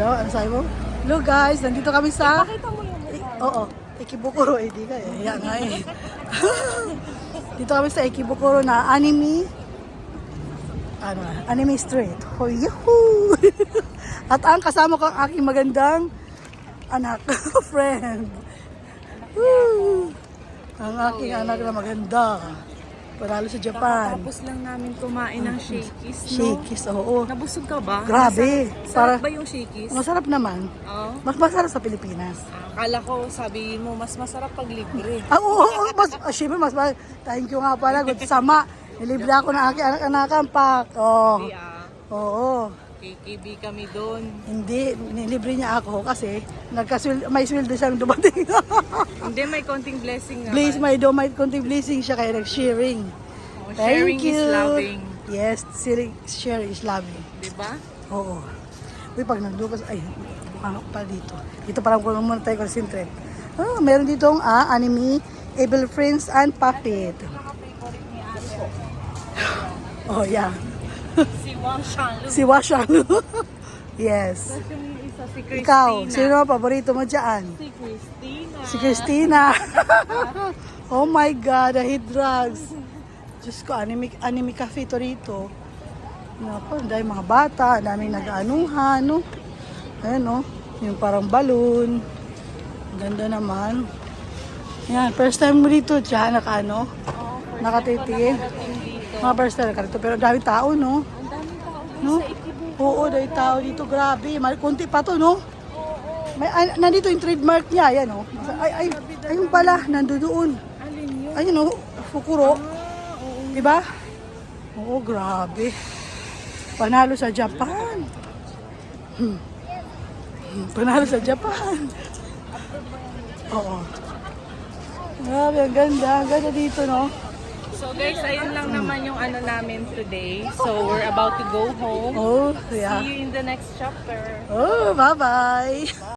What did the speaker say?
Ano sabi mo? Hello guys, nandito kami sa... Pakita mo yung mukha. Oo, Ikebukuro. Di ka eh. Yan nga eh. Dito kami sa Ikebukuro na anime street. Oh, yahoo! At ang kasama ko ang aking magandang anak, friend. Woo! Ang aking anak na maganda. Panalo sa Japan. Tapos lang namin kumain ng shakies, no? Shakies, oo. Nabusog ka ba? Grabe. Sarap ba yung shakies? Masarap naman. Oo. Mas masarap sa Pilipinas. Akala ko sabihin mo, mas masarap pag libre. Oo, syempre mas thank you nga pala. Good sama. Nilibre ako ng aking anak-anakan, pak. Oh. Oo. KKB kami doon. Hindi, nilibre niya ako kasi may sweldo siyang dumating. Hindi, may konting blessing naman. Please, may konting blessing siya kaya nag-sharing. Oh, Thank sharing you. is loving. Yes, sharing is loving. Diba? Oo. Uy, pag naglukas, ay, ano pa dito. Dito parang kung muna tayo concentrate. Ah, meron ditong anime, Able Friends and Puppet. Oh, yeah. Si Wang Shanlu. Si Washalu. Yes. Yung isa, si Christina. Ikaw, sino ang paborito mo dyan? Si Christina. Si Christina. Oh my God, I hate drugs. Diyos ko, anime cafe to rito. Naku, ang dami mga bata, ang daming nag-aanuhan, no? Ayan, no? Yung parang balloon. Ganda naman. Yan, first time mo dito dyan, nakatitig. Mga first time ka dito, pero dami tao, no? Ang daming tao doon No? sa Ikebukuro. Oo, dahil tao dito, grabe. Kunti pa to, no? May, nandito yung trademark niya, yan, no? Ayun pala, nandoon. Alin yun? Ayun, no? Fukuro. Oo. Diba? Oo, grabe. Panalo sa Japan. Panalo sa Japan. Oo. Grabe, ang ganda. Ang ganda dito, no? So guys, ayun lang naman yung namin today. So we're about to go home. Oh, yeah. See you in the next chapter. Oh, bye-bye.